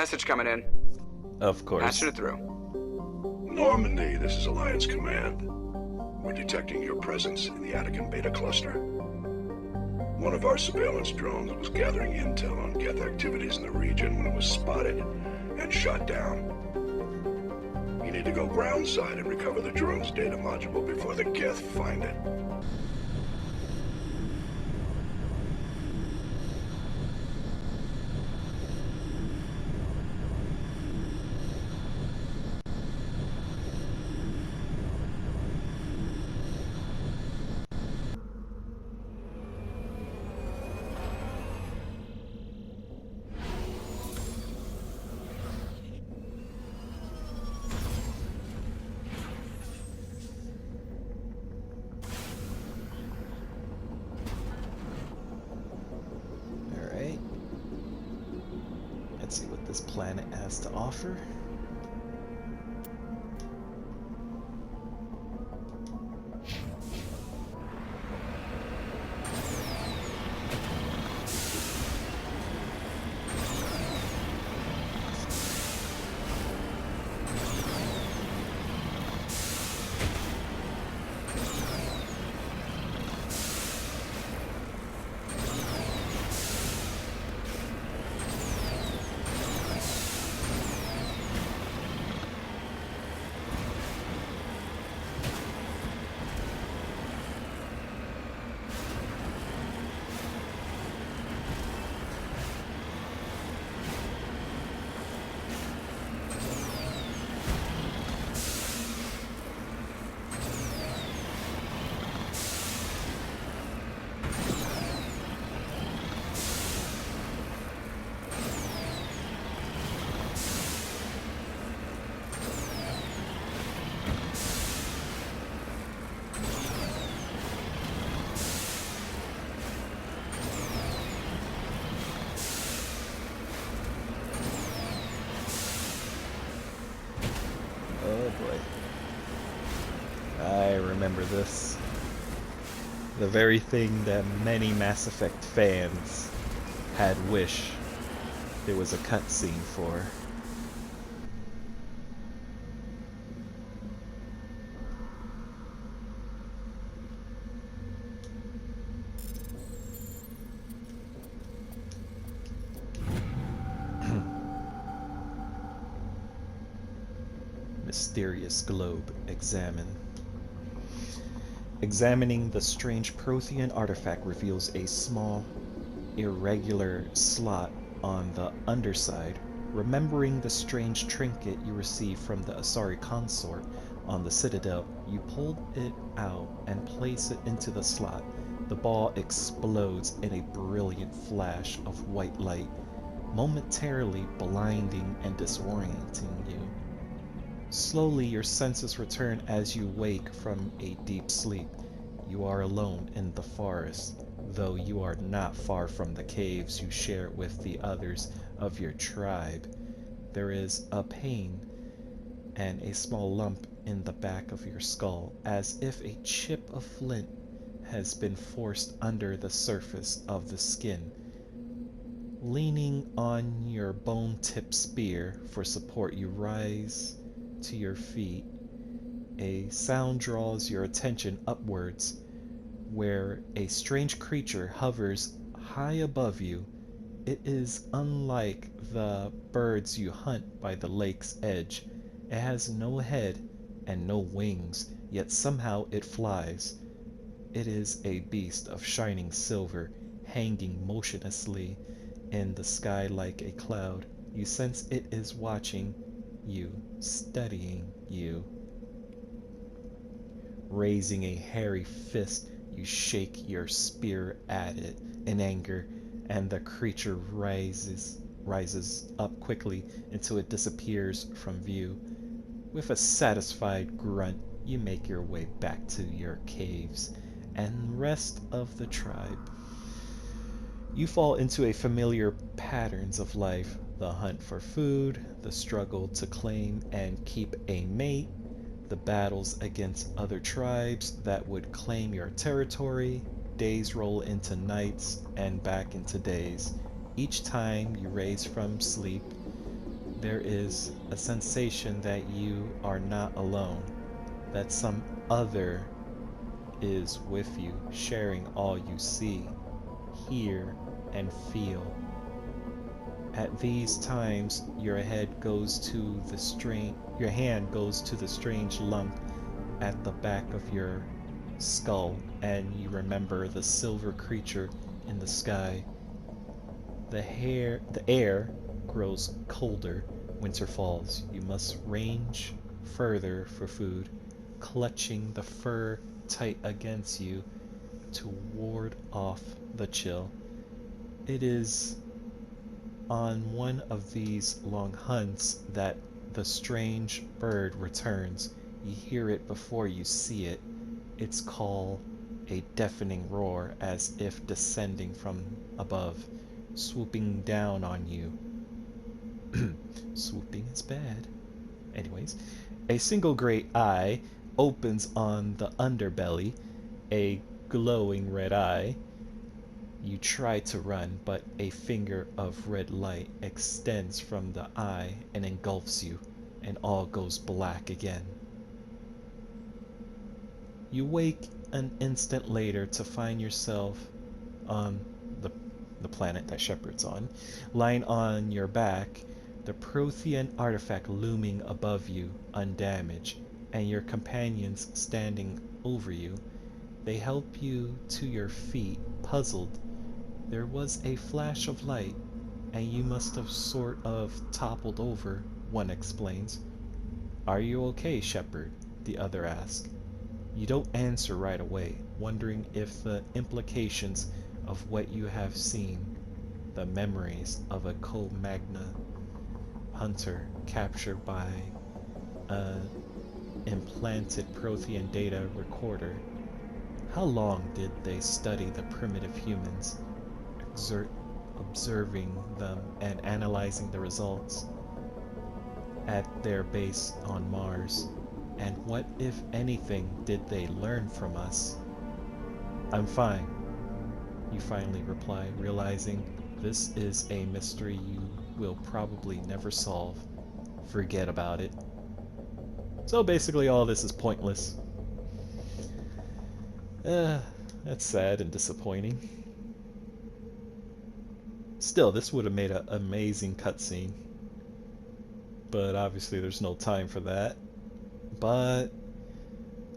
Message coming in. Of course. Patching it through. Normandy, this is Alliance Command. We're detecting your presence in the Attican Beta Cluster. One of our surveillance drones was gathering intel on Geth activities in the region when it was spotted and shot down. You need to go groundside and recover the drone's data module before the Geth find it. Alright. Let's see what this planet has to offer. Oh boy. I remember this. The very thing that many Mass Effect fans had wished there was a cutscene for. Mysterious globe. Examine. Examining the strange Prothean artifact reveals a small, irregular slot on the underside. Remembering the strange trinket you received from the Asari consort on the Citadel, you pulled it out and place it into the slot. The ball explodes in a brilliant flash of white light, momentarily blinding and disorienting you. Slowly your senses return as you wake from a deep sleep. You are alone in the forest, though you are not far from the caves you share with the others of your tribe. There is a pain and a small lump in the back of your skull, as if a chip of flint has been forced under the surface of the skin. Leaning on your bone-tipped spear for support, you rise to your feet. A sound draws your attention upwards, where a strange creature hovers high above you. It is unlike the birds you hunt by the lake's edge. It has no head and no wings, yet somehow it flies. It is a beast of shining silver, hanging motionlessly in the sky like a cloud. You sense it is watching you, studying you. Raising a hairy fist, you shake your spear at it in anger, and the creature rises up quickly until it disappears from view. With a satisfied grunt, you make your way back to your caves and rest of the tribe. You fall into a familiar patterns of life: the hunt for food, the struggle to claim and keep a mate, the battles against other tribes that would claim your territory. Days roll into nights and back into days. Each time you raise from sleep, there is a sensation that you are not alone, that some other is with you, sharing all you see, hear, and feel. At these times, your hand goes to the strange lump at the back of your skull, and you remember the silver creature in the sky. The air grows colder. Winter falls. You must range further for food, clutching the fur tight against you to ward off the chill. It is on one of these long hunts that the strange bird returns. You hear it before you see it. Its call, a deafening roar as if descending from above, swooping down on you. Swooping is bad. Anyways, a single great eye opens on the underbelly, a glowing red eye. You try to run, but a finger of red light extends from the eye and engulfs you, and all goes black again. You wake an instant later to find yourself on the planet that Shepard's on, lying on your back, the Prothean artifact looming above you, undamaged, and your companions standing over you. They help you to your feet, puzzled. There was a flash of light, and you must have sort of toppled over, one explains. Are you okay, Shepard? The other asks. You don't answer right away, wondering if the implications of what you have seen, the memories of a Co-Magna hunter captured by an implanted Prothean data recorder. How long did they study the primitive humans, observing them and analyzing the results at their base on Mars? And what, if anything, did they learn from us? I'm fine, you finally reply, realizing this is a mystery you will probably never solve. Forget about it. So basically all this is pointless. That's sad and disappointing. Still, this would have made an amazing cutscene. But obviously there's no time for that. But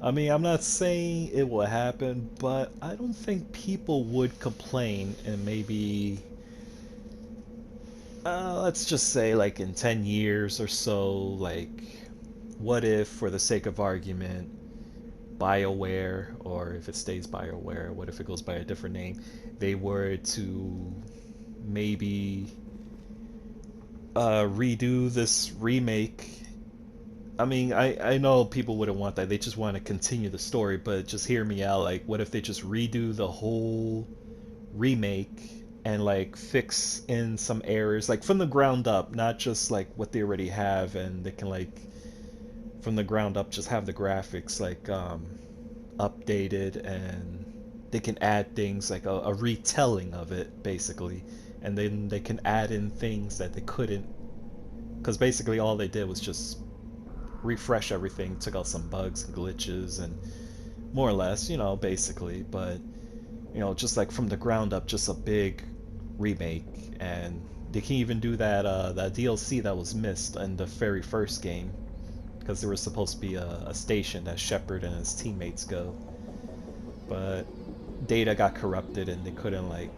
I mean, I'm not saying it will happen, but I don't think people would complain and maybe let's just say like in 10 years or so, like what if, for the sake of argument, BioWare, or if it stays BioWare, what if it goes by a different name, they were to maybe redo this remake. I mean, I know people wouldn't want that. They just want to continue the story, but just hear me out. Like, what if they just redo the whole remake and like fix in some errors, like from the ground up, not just like what they already have, and they can like from the ground up just have the graphics like updated, and they can add things like a retelling of it basically, and then they can add in things that they couldn't, because basically all they did was just refresh everything, took out some bugs and glitches and more or less, you know, basically, but you know, just like from the ground up, just a big remake. And they can even do that that DLC that was missed in the very first game, because there was supposed to be a station that Shepard and his teammates go, but data got corrupted and they couldn't like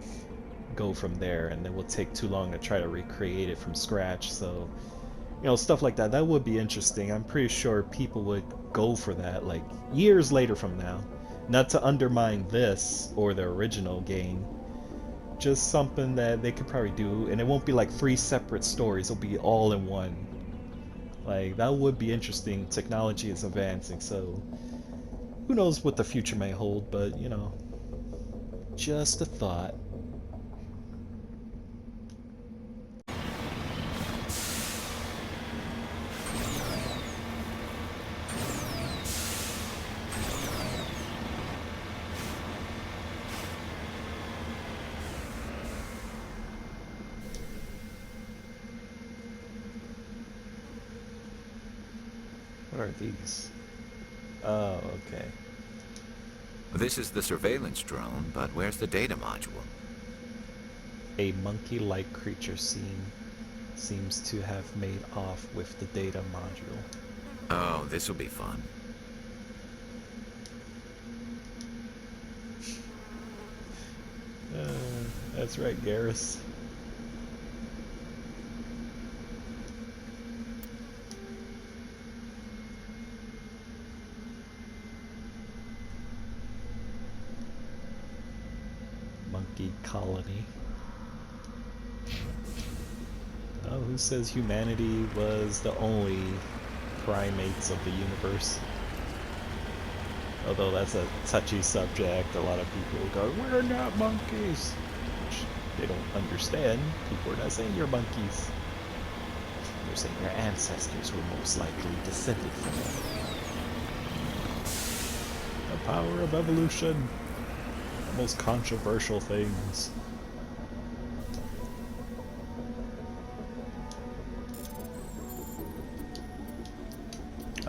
go from there, and it would take too long to try to recreate it from scratch. So you know, stuff like that would be interesting. I'm pretty sure people would go for that like years later from now. Not to undermine this or the original game, just something that they could probably do, and it won't be like 3 separate stories, it'll be all in one. Like, that would be interesting. Technology is advancing, so who knows what the future may hold, but you know, just a thought. are these? Oh, okay. This is the surveillance drone, but where's the data module? A monkey-like creature seems to have made off with the data module. Oh, this'll be fun. That's right, Garrus. Monkey colony. Oh, who says humanity was the only primates of the universe? Although that's a touchy subject, a lot of people go, "We're not monkeys," which they don't understand. People are not saying you're monkeys. They're saying your ancestors were most likely descended from them. The power of evolution. The most controversial things.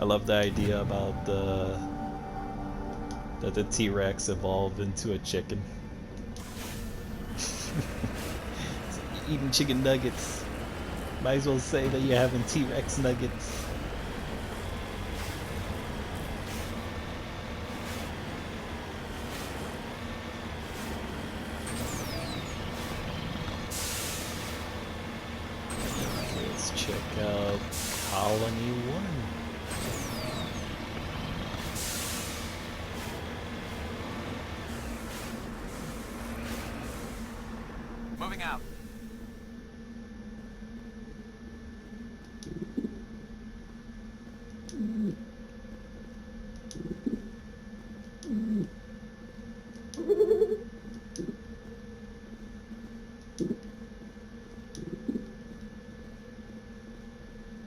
I love the idea about that the T-Rex evolved into a chicken. Eating chicken nuggets. Might as well say that you're having T-Rex nuggets. Let's check out Colony 1. Moving out.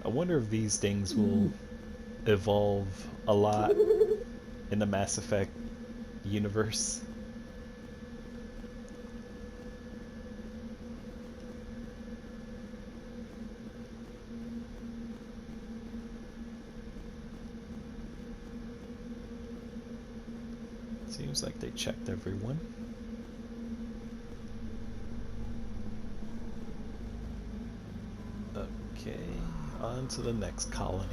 I wonder if these things will evolve a lot in the Mass Effect universe. Seems like they checked everyone. Okay, on to the next colony.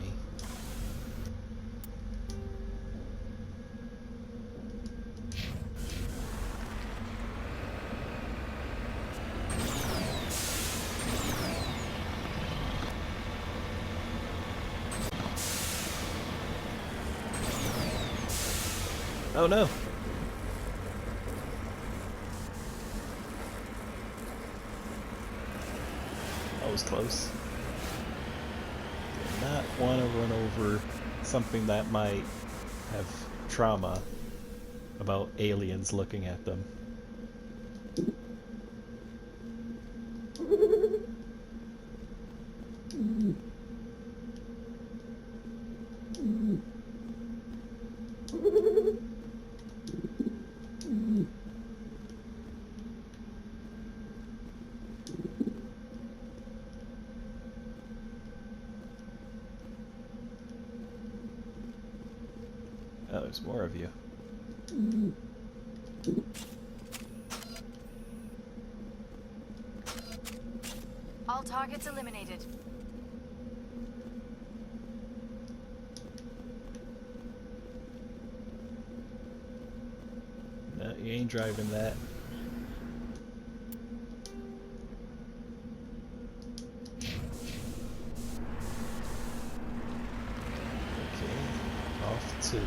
Oh no! That was close. Did not want to run over something that might have trauma about aliens looking at them. Oh, there's more of you. All targets eliminated. No, you ain't driving that. Okay, off to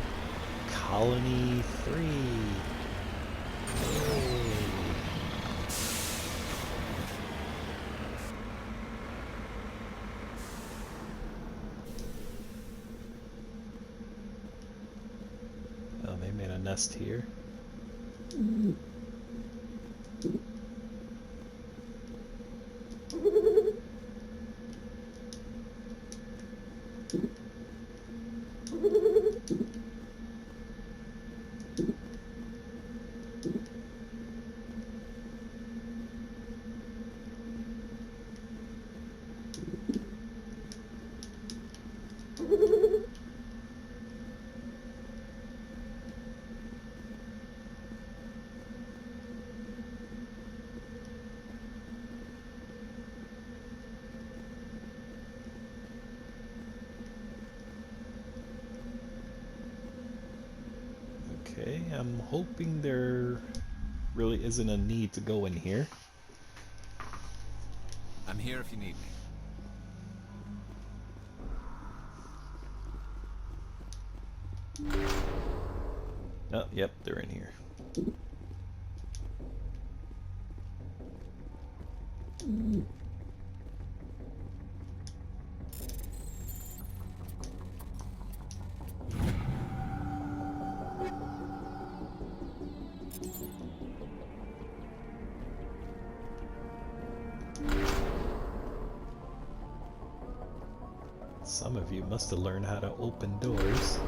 Colony 3. Yay. Oh, they made a nest here. am hoping there really isn't a need to go in here. I'm here if you need me. Oh, yep, they're in here. Some of you must have learned how to open doors.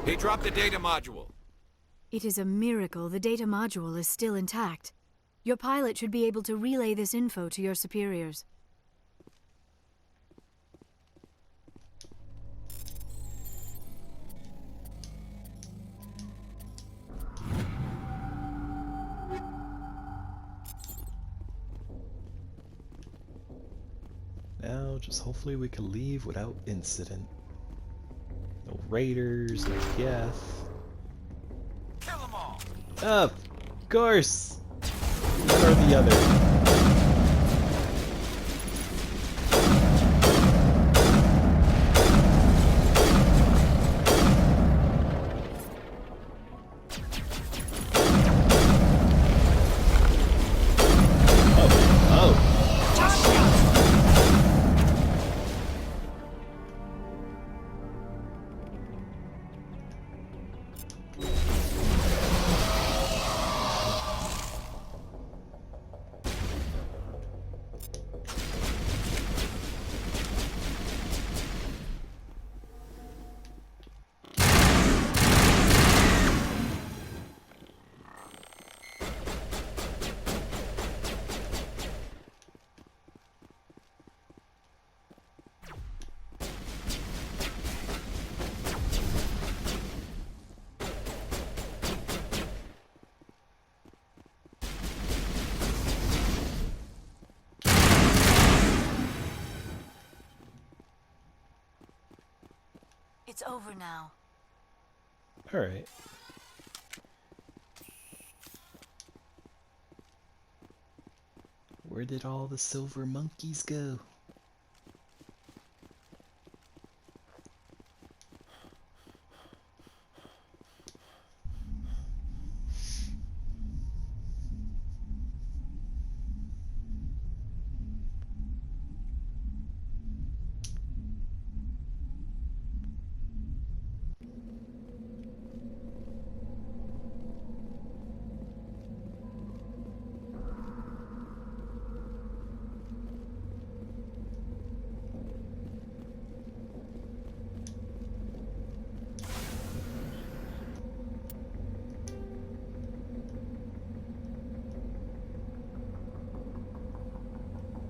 He dropped the data module. It is a miracle the data module is still intact. Your pilot should be able to relay this info to your superiors. Now, just hopefully we can leave without incident. No raiders, no Geth. Kill them all! Of course! One or the other. It's over now. Alright. Where did all the silver monkeys go?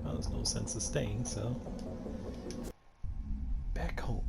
Well, there's no sense of staying, so back home.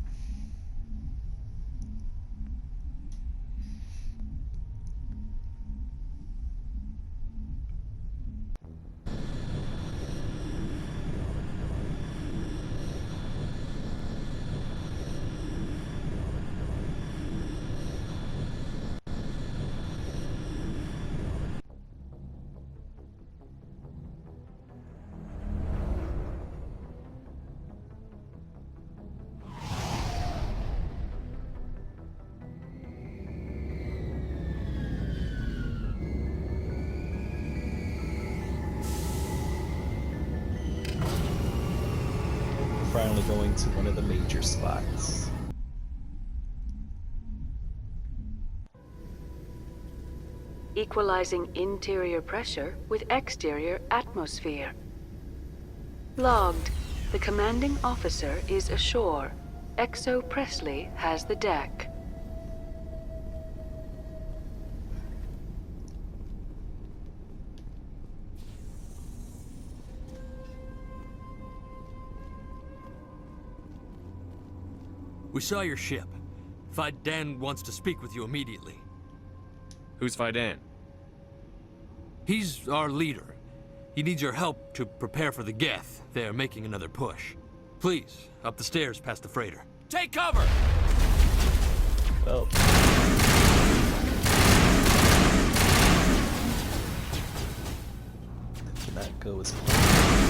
finally going to one of the major spots. Equalizing interior pressure with exterior atmosphere. Logged. The commanding officer is ashore. Exo Presley has the deck. We saw your ship. Fidan wants to speak with you immediately. Who's Fidan? He's our leader. He needs your help to prepare for the Geth. They're making another push. Please, up the stairs past the freighter. Take cover! Well, that did not go as planned.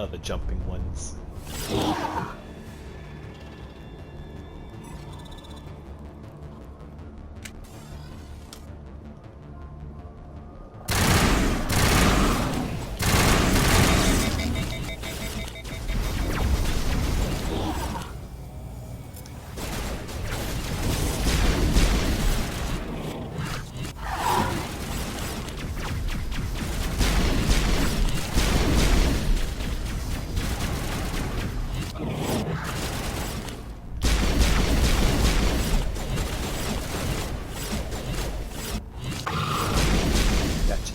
The jumping ones. Gotcha.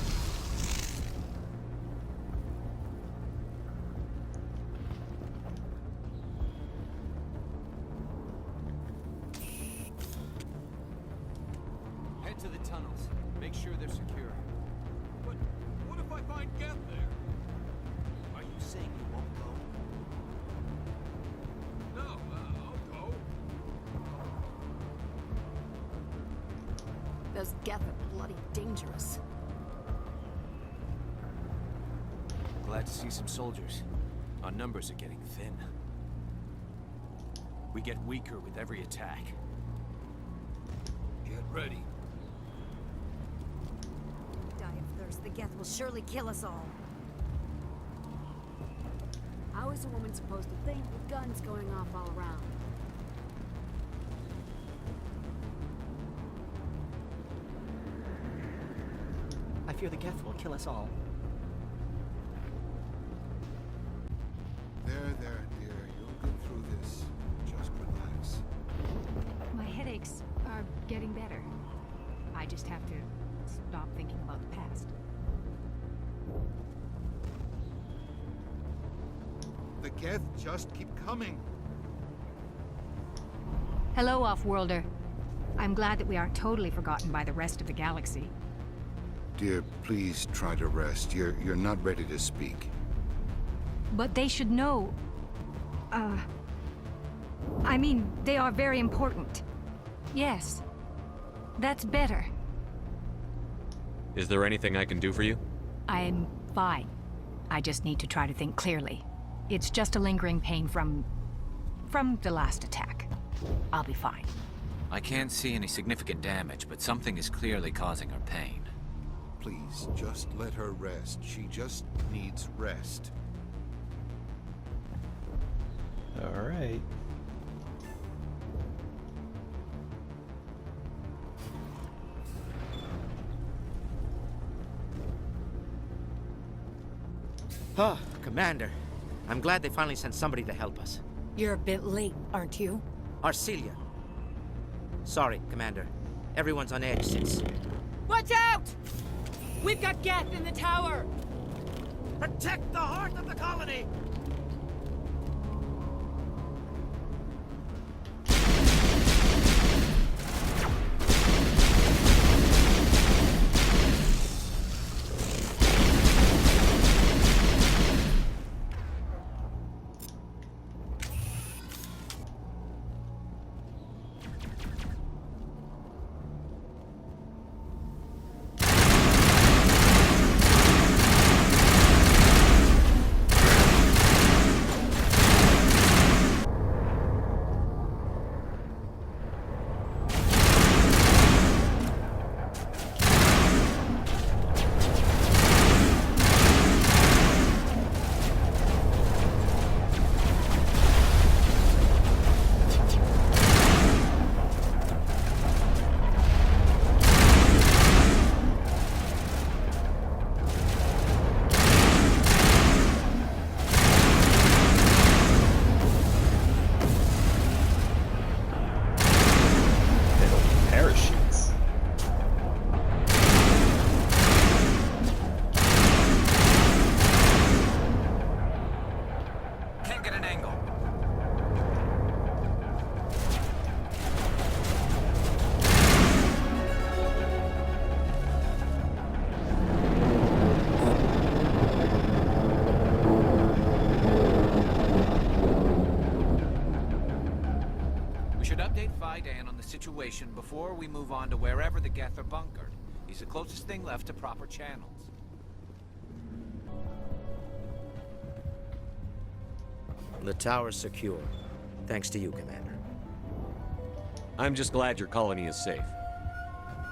Head to the tunnels. Make sure they're secure. But what if I find Geth there? Are you saying you won't go? No, I'll go. Those Geth are bloody dangerous. Glad to see some soldiers. Our numbers are getting thin. We get weaker with every attack. Get ready. Die of thirst. The Geth will surely kill us all. How is a woman supposed to think with guns going off all around? I fear the Geth will kill us all. There, dear. You'll get through this. Just relax. My headaches are getting better. I just have to stop thinking about the past. The Geth just keep coming. Hello, Off-Worlder. I'm glad that we aren't totally forgotten by the rest of the galaxy. Dear, please try to rest. You're not ready to speak. But they should know... I mean, they are very important. Yes. That's better. Is there anything I can do for you? I'm fine. I just need to try to think clearly. It's just a lingering pain from the last attack. I'll be fine. I can't see any significant damage, but something is clearly causing her pain. Please, just let her rest. She just needs rest. All right. Ah, Commander. I'm glad they finally sent somebody to help us. You're a bit late, aren't you? Arcelia. Sorry, Commander. Everyone's on edge since... Watch out! We've got Geth in the tower! Protect the heart of the colony! Parachutes. Can't get an angle. We should update Vidan on the situation before we move on to wherever the Geth are bunkered. He's the closest thing left to proper channels. The tower's secure. Thanks to you, Commander. I'm just glad your colony is safe.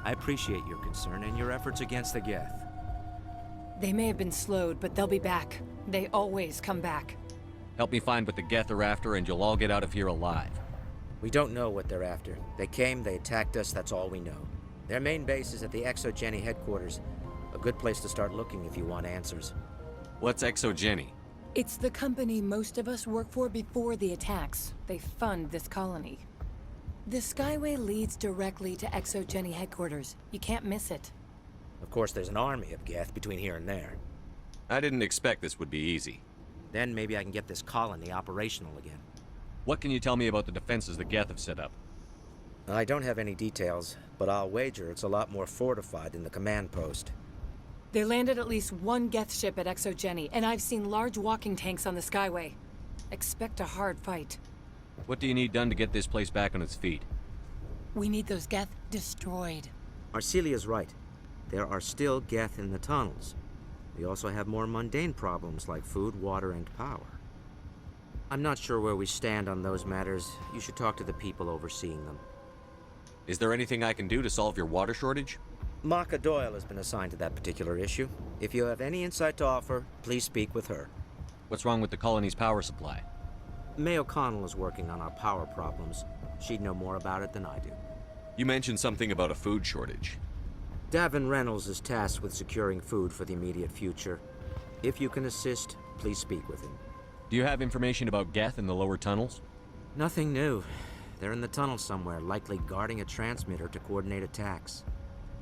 I appreciate your concern and your efforts against the Geth. They may have been slowed, but they'll be back. They always come back. Help me find what the Geth are after, and you'll all get out of here alive. We don't know what they're after. They came, they attacked us, that's all we know. Their main base is at the Exogeny headquarters. A good place to start looking if you want answers. What's Exogeny? It's the company most of us work for before the attacks. They fund this colony. The Skyway leads directly to Exogeny headquarters. You can't miss it. Of course, there's an army of Geth between here and there. I didn't expect this would be easy. Then maybe I can get this colony operational again. What can you tell me about the defenses the Geth have set up? I don't have any details, but I'll wager it's a lot more fortified than the command post. They landed at least one Geth ship at Exogeny, and I've seen large walking tanks on the Skyway. Expect a hard fight. What do you need done to get this place back on its feet? We need those Geth destroyed. Arcelia's right. There are still Geth in the tunnels. We also have more mundane problems like food, water, and power. I'm not sure where we stand on those matters. You should talk to the people overseeing them. Is there anything I can do to solve your water shortage? Maka Doyle has been assigned to that particular issue. If you have any insight to offer, please speak with her. What's wrong with the colony's power supply? May O'Connell is working on our power problems. She'd know more about it than I do. You mentioned something about a food shortage. Davin Reynolds is tasked with securing food for the immediate future. If you can assist, please speak with him. Do you have information about Geth in the lower tunnels? Nothing new. They're in the tunnel somewhere, likely guarding a transmitter to coordinate attacks.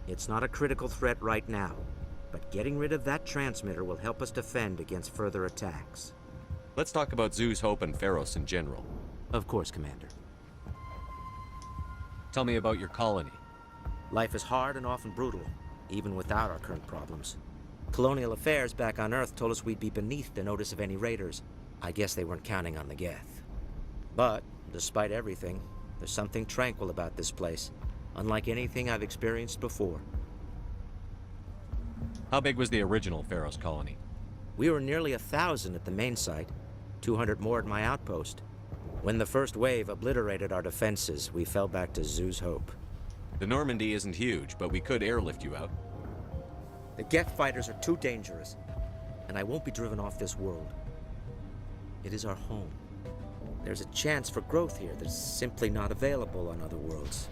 It's not a critical threat right now, but getting rid of that transmitter will help us defend against further attacks. Let's talk about Zoo's Hope and Pharos in general. Of course, Commander. Tell me about your colony. Life is hard and often brutal, even without our current problems. Colonial affairs back on Earth told us we'd be beneath the notice of any raiders. I guess they weren't counting on the Geth. But, despite everything, there's something tranquil about this place, unlike anything I've experienced before. How big was the original Pharos colony? We were nearly 1,000 at the main site, 200 more at my outpost. When the first wave obliterated our defenses, we fell back to Zoo's Hope. The Normandy isn't huge, but we could airlift you out. The Geth fighters are too dangerous, and I won't be driven off this world. It is our home. There's a chance for growth here that's simply not available on other worlds.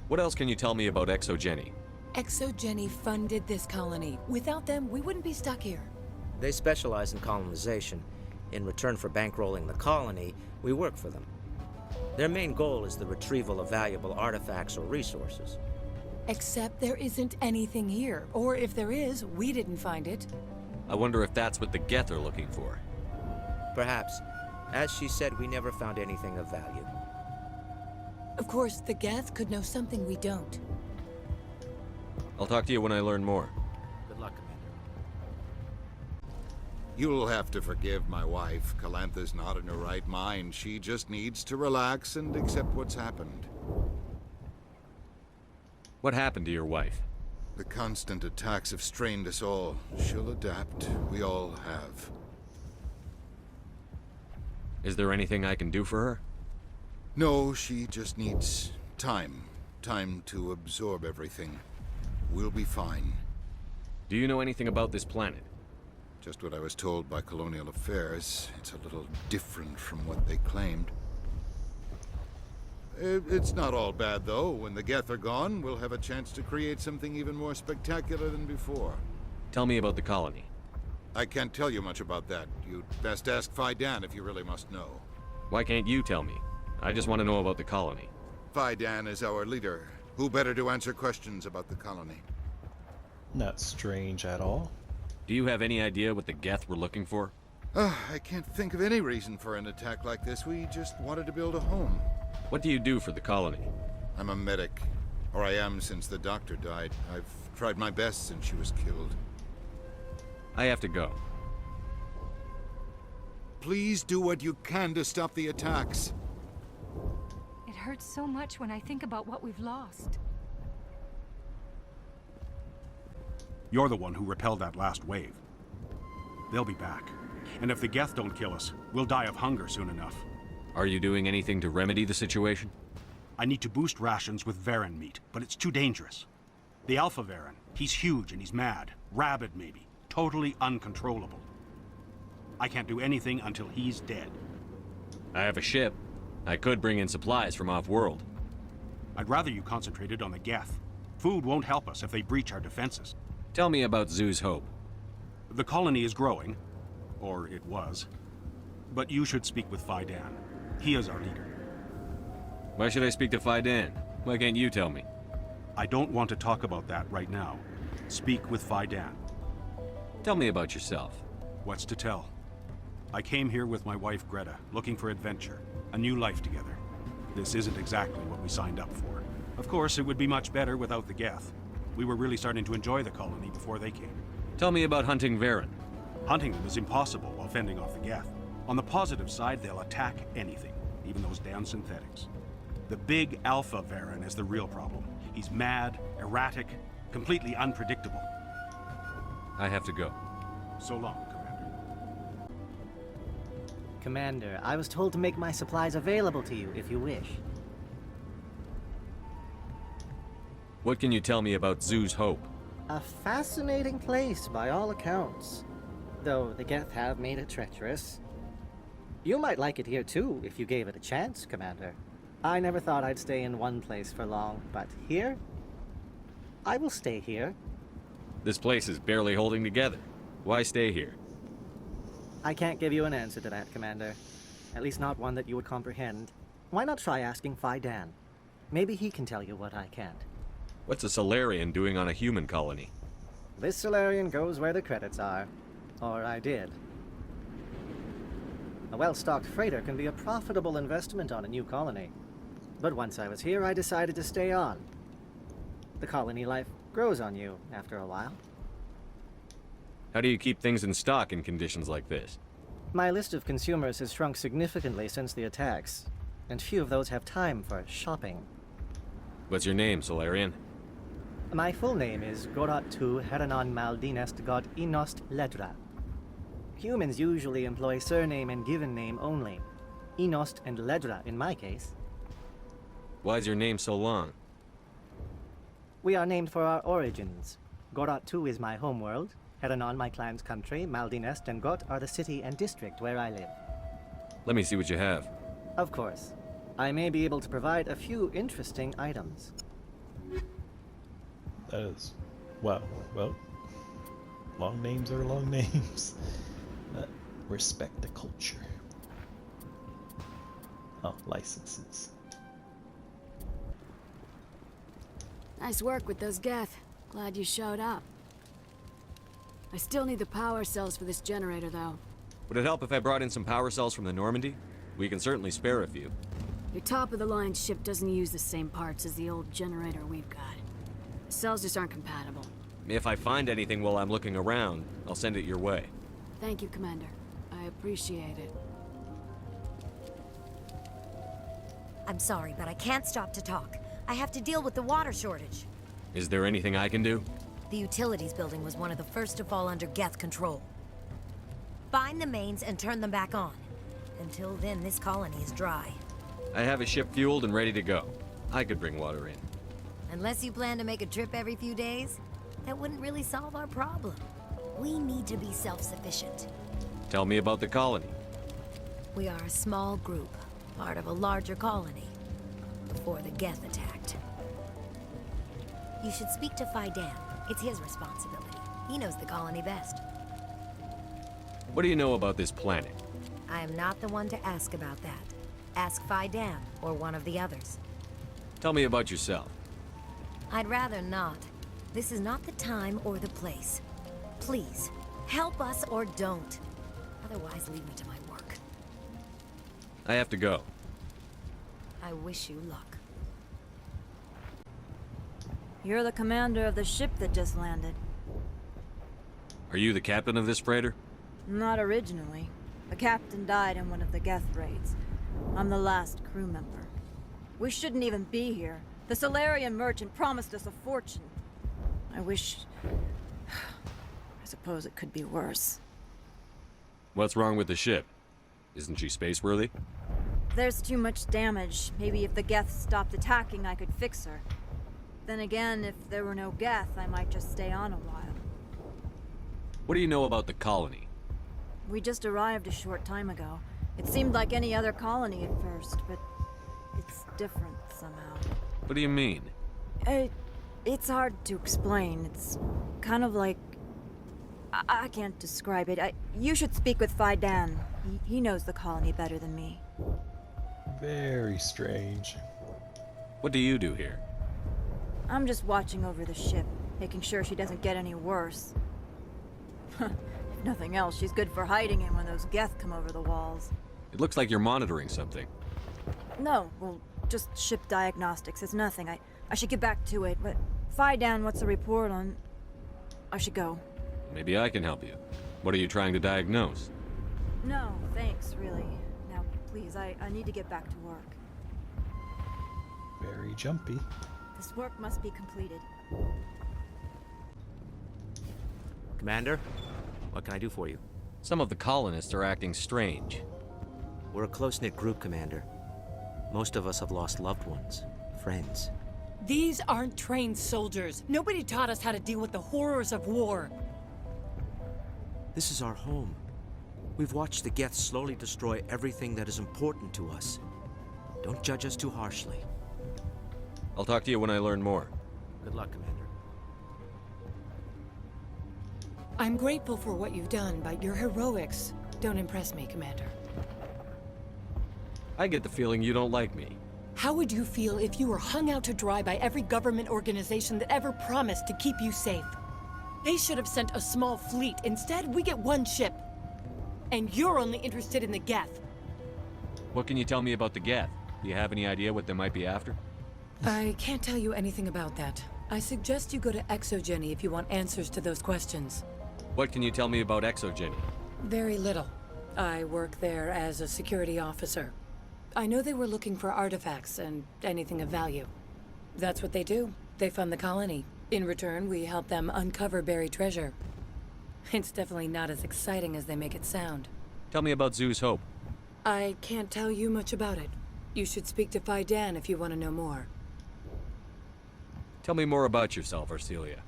What else can you tell me about Exogeny? Exogeny funded this colony. Without them, we wouldn't be stuck here. They specialize in colonization. In return for bankrolling the colony, we work for them. Their main goal is the retrieval of valuable artifacts or resources. Except there isn't anything here. Or if there is, we didn't find it. I wonder if that's what the Geth are looking for. Perhaps. As she said, we never found anything of value. Of course, the Geth could know something we don't. I'll talk to you when I learn more. Good luck, Commander. You'll have to forgive my wife. Calantha's not in her right mind. She just needs to relax and accept what's happened. What happened to your wife? The constant attacks have strained us all. She'll adapt. We all have. Is there anything I can do for her? No, she just needs time. Time to absorb everything. We'll be fine. Do you know anything about this planet? Just what I was told by Colonial Affairs. It's a little different from what they claimed. It's not all bad, though. When the Geth are gone, we'll have a chance to create something even more spectacular than before. Tell me about the colony. I can't tell you much about that. You'd best ask Fidan if you really must know. Why can't you tell me? I just want to know about the colony. Fidan is our leader. Who better to answer questions about the colony? Not strange at all. Do you have any idea what the Geth were looking for? I can't think of any reason for an attack like this. We just wanted to build a home. What do you do for the colony? I'm a medic. Or I am since the doctor died. I've tried my best since she was killed. I have to go. Please do what you can to stop the attacks. It hurts so much when I think about what we've lost. You're the one who repelled that last wave. They'll be back. And if the Geth don't kill us, we'll die of hunger soon enough. Are you doing anything to remedy the situation? I need to boost rations with Varen meat, but it's too dangerous. The Alpha Varen, he's huge and he's mad. Rabid, maybe. Totally uncontrollable. I can't do anything until he's dead. I have a ship. I could bring in supplies from off-world. I'd rather you concentrated on the Geth. Food won't help us if they breach our defenses. Tell me about Zoo's Hope. The colony is growing. Or it was. But you should speak with Fidan. He is our leader. Why should I speak to Fidan? Why can't you tell me? I don't want to talk about that right now. Speak with Fidan. Tell me about yourself. What's to tell? I came here with my wife Greta, looking for adventure, a new life together. This isn't exactly what we signed up for. Of course, it would be much better without the Geth. We were really starting to enjoy the colony before they came. Tell me about hunting Varen. Hunting them is impossible while fending off the Geth. On the positive side, they'll attack anything, even those damn synthetics. The big Alpha Varen is the real problem. He's mad, erratic, completely unpredictable. I have to go. So long, Commander. Commander, I was told to make my supplies available to you if you wish. What can you tell me about Zoo's Hope? A fascinating place by all accounts. Though the Geth have made it treacherous. You might like it here too, if you gave it a chance, Commander. I never thought I'd stay in one place for long, but here? I will stay here. This place is barely holding together. Why stay here? I can't give you an answer to that, Commander. At least not one that you would comprehend. Why not try asking Fidan? Maybe he can tell you what I can't. What's a Solarian doing on a human colony? This Solarian goes where the credits are. Or I did. A well-stocked freighter can be a profitable investment on a new colony. But once I was here, I decided to stay on. The colony life grows on you after a while. How do you keep things in stock in conditions like this? My list of consumers has shrunk significantly since the attacks, and few of those have time for shopping. What's your name, Solarian? My full name is Gorat tu Heranon Maldinest God Inost Ledra. Humans usually employ surname and given name only. Inost and Ledra in my case. Why's your name so long? We are named for our origins. Gorat tu is my homeworld, Heranon my clan's country, Maldinest and Got are the city and district where I live. Let me see what you have. Of course. I may be able to provide a few interesting items. That is... wow, well... long names are long names. Respect the culture. Oh, licenses. Nice work with those Geth. Glad you showed up. I still need the power cells for this generator, though. Would it help if I brought in some power cells from the Normandy? We can certainly spare a few. Your top-of-the-line ship doesn't use the same parts as the old generator we've got. The cells just aren't compatible. If I find anything while I'm looking around, I'll send it your way. Thank you, Commander. I appreciate it. I'm sorry, but I can't stop to talk. I have to deal with the water shortage. Is there anything I can do? The utilities building was one of the first to fall under Geth control. Find the mains and turn them back on. Until then, this colony is dry. I have a ship fueled and ready to go. I could bring water in. Unless you plan to make a trip every few days, that wouldn't really solve our problem. We need to be self-sufficient. Tell me about the colony. We are a small group, part of a larger colony, before the Geth attacked. You should speak to Fidam. It's his responsibility. He knows the colony best. What do you know about this planet? I am not the one to ask about that. Ask Fidam, or one of the others. Tell me about yourself. I'd rather not. This is not the time or the place. Please, help us or don't. Otherwise, leave me to my work. I have to go. I wish you luck. You're the commander of the ship that just landed. Are you the captain of this freighter? Not originally. The captain died in one of the Geth raids. I'm the last crew member. We shouldn't even be here. The Solarian merchant promised us a fortune. I wish... I suppose it could be worse. What's wrong with the ship? Isn't she space-worthy? There's too much damage. Maybe if the Geth stopped attacking, I could fix her. Then again, if there were no Geth, I might just stay on a while. What do you know about the colony? We just arrived a short time ago. It seemed like any other colony at first, but it's different somehow. What do you mean? It's hard to explain. It's kind of like... I can't describe it. You should speak with Fidam. He knows the colony better than me. Very strange. What do you do here? I'm just watching over the ship, making sure she doesn't get any worse. If nothing else, she's good for hiding in when those Geth come over the walls. It looks like you're monitoring something. No, well, just ship diagnostics. It's nothing. I should get back to it, but Fidam, what's the report on... I should go. Maybe I can help you. What are you trying to diagnose? No, thanks, really. Now, please, I need to get back to work. Very jumpy. This work must be completed. Commander, what can I do for you? Some of the colonists are acting strange. We're a close-knit group, Commander. Most of us have lost loved ones, friends. These aren't trained soldiers. Nobody taught us how to deal with the horrors of war. This is our home. We've watched the Geth slowly destroy everything that is important to us. Don't judge us too harshly. I'll talk to you when I learn more. Good luck, Commander. I'm grateful for what you've done, but your heroics don't impress me, Commander. I get the feeling you don't like me. How would you feel if you were hung out to dry by every government organization that ever promised to keep you safe? They should have sent a small fleet. Instead, we get one ship. And you're only interested in the Geth. What can you tell me about the Geth? Do you have any idea what they might be after? I can't tell you anything about that. I suggest you go to Exogeny if you want answers to those questions. What can you tell me about Exogeny? Very little. I work there as a security officer. I know they were looking for artifacts and anything of value. That's what they do. They fund the colony. In return, we help them uncover buried treasure. It's definitely not as exciting as they make it sound. Tell me about Zoo's Hope. I can't tell you much about it. You should speak to Fidam if you want to know more. Tell me more about yourself, Arcelia.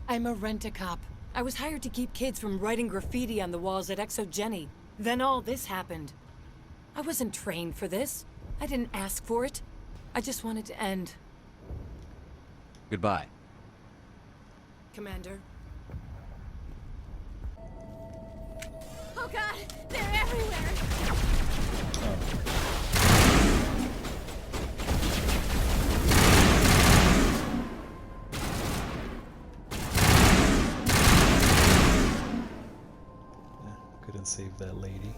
I'm a rent-a-cop. I was hired to keep kids from writing graffiti on the walls at Exogeny. Then all this happened. I wasn't trained for this. I didn't ask for it. I just wanted to end. Goodbye. Commander. Oh god! They're everywhere! Couldn't save that lady.